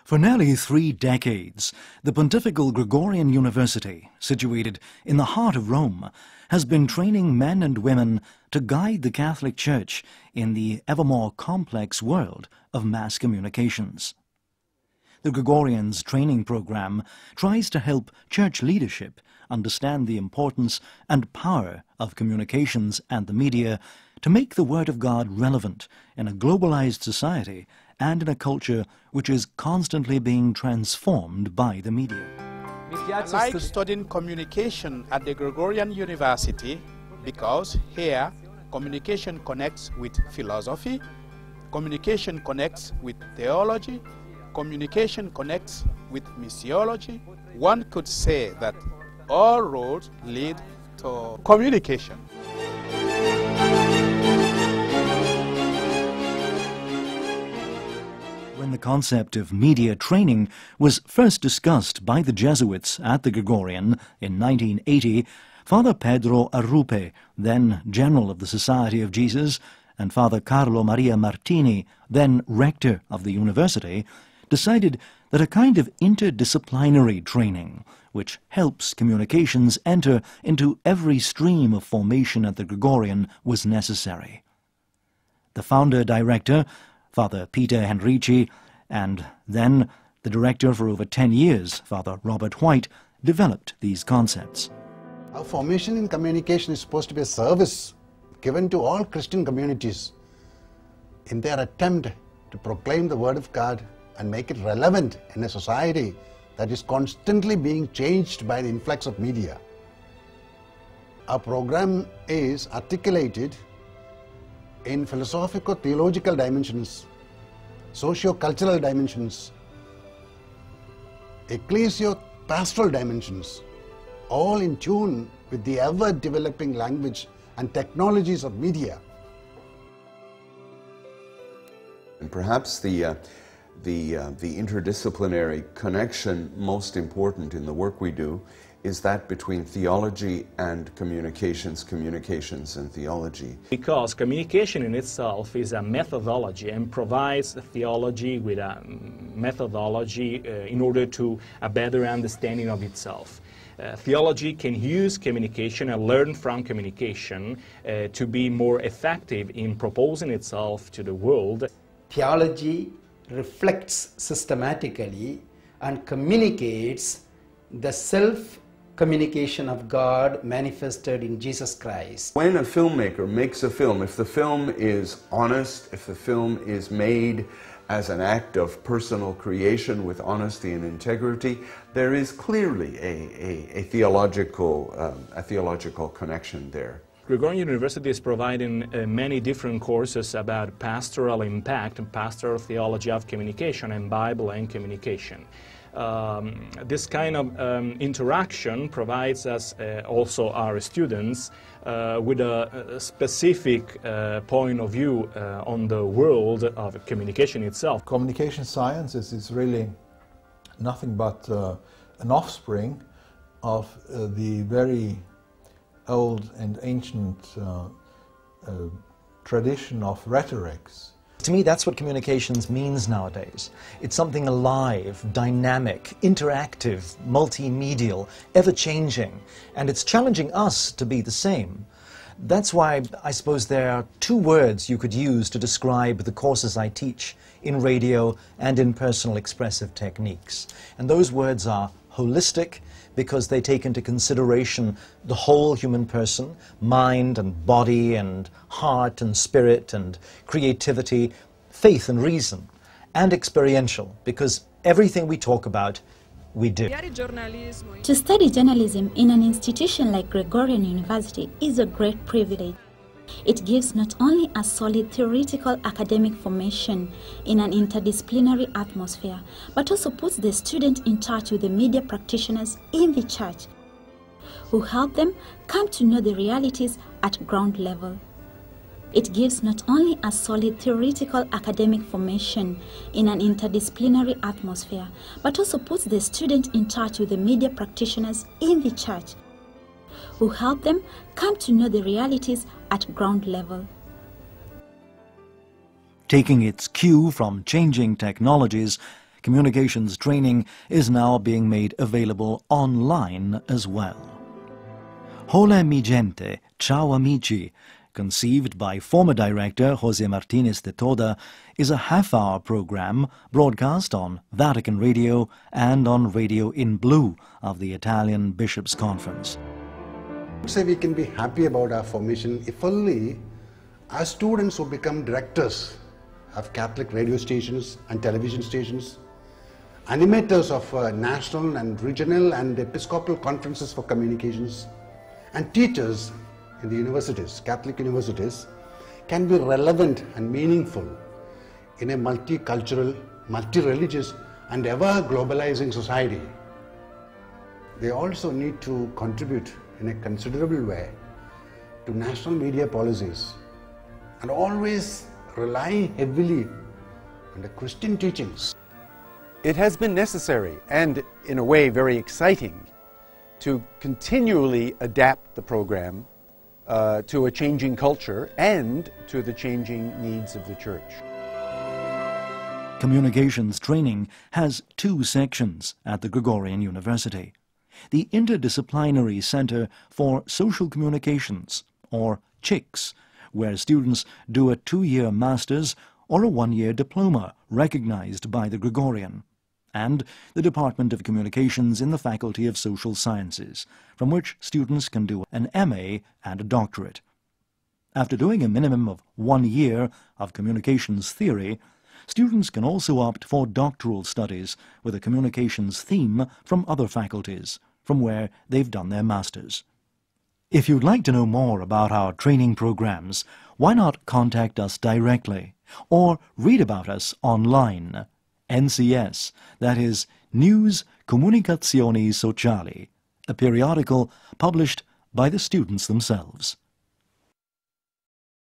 For nearly 3 decades, the Pontifical Gregorian University, situated in the heart of Rome, has been training men and women to guide the Catholic Church in the ever more complex world of mass communications. The Gregorians training program tries to help church leadership understand the importance and power of communications and the media to make the Word of God relevant in a globalized society and in a culture which is constantly being transformed by the media. I like studying communication at the Gregorian University because here communication connects with philosophy, communication connects with theology, communication connects with missiology. One could say that all roads lead to communication. When the concept of media training was first discussed by the Jesuits at the Gregorian in 1980, Father Pedro Arrupe, then General of the Society of Jesus, and Father Carlo Maria Martini, then Rector of the University, decided that a kind of interdisciplinary training, which helps communications enter into every stream of formation at the Gregorian, was necessary. The founder-director, Father Peter Henrici, and then the director for over 10 years, Father Robert White, developed these concepts. Our formation in communication is supposed to be a service given to all Christian communities in their attempt to proclaim the Word of God and make it relevant in a society that is constantly being changed by the influx of media. Our program is articulated in philosophico-theological dimensions, socio-cultural dimensions, ecclesio-pastoral dimensions, all in tune with the ever-developing language and technologies of media. And perhaps the interdisciplinary connection most important in the work we do is that between theology and communications and theology. Because communication in itself is a methodology and provides theology with a methodology in order to a better understanding of itself. Theology can use communication and learn from communication to be more effective in proposing itself to the world. Theology reflects systematically and communicates the self-communication of God manifested in Jesus Christ. When a filmmaker makes a film, if the film is honest, if the film is made as an act of personal creation with honesty and integrity, there is clearly a theological connection there. Gregorian University is providing many different courses about pastoral impact and pastoral theology of communication and Bible and communication. This kind of interaction provides us, also our students, with a specific point of view on the world of communication itself. Communication sciences is really nothing but an offspring of the very old and ancient tradition of rhetorics. To me, that's what communications means nowadays. It's something alive, dynamic, interactive, multimedial, ever-changing, and it's challenging us to be the same. That's why I suppose there are 2 words you could use to describe the courses I teach in radio and in personal expressive techniques. And those words are holistic, because they take into consideration the whole human person, mind and body and heart and spirit and creativity, faith and reason, and experiential, because everything we talk about, we do. To study journalism in an institution like Gregorian University is a great privilege. It gives not only a solid theoretical academic formation in an interdisciplinary atmosphere, but also puts the student in touch with the media practitioners in the church, who help them come to know the realities at ground level. It gives not only a solid theoretical academic formation in an interdisciplinary atmosphere, but also puts the student in touch with the media practitioners in the church, who help them come to know the realities at ground level. Taking its cue from changing technologies, Communications training is now being made available online as well. Hola mi gente, ciao amici, conceived by former director Jose Martinez de Toda, is a half-hour program broadcast on Vatican Radio and on Radio in Blue of the Italian Bishops' Conference. I would say we can be happy about our formation if only our students who become directors of Catholic radio stations and television stations, animators of national and regional and episcopal conferences for communications, and teachers in the universities, Catholic universities, can be relevant and meaningful in a multicultural, multi-religious and ever-globalizing society. They also need to contribute in a considerable way to national media policies and always rely heavily on the Christian teachings. It has been necessary and, in a way, very exciting to continually adapt the program to a changing culture and to the changing needs of the Church. Communications training has two sections at the Gregorian University. The Interdisciplinary Center for Social Communications, or CICS, where students do a 2-year master's or a 1-year diploma recognized by the Gregorian, and the Department of Communications in the Faculty of Social Sciences, from which students can do an MA and a doctorate. After doing a minimum of 1 year of communications theory, students can also opt for doctoral studies with a communications theme from other faculties, from where they've done their masters. If you'd like to know more about our training programs, why not contact us directly or read about us online. NCS, that is News Comunicazioni Sociali, a periodical published by the students themselves.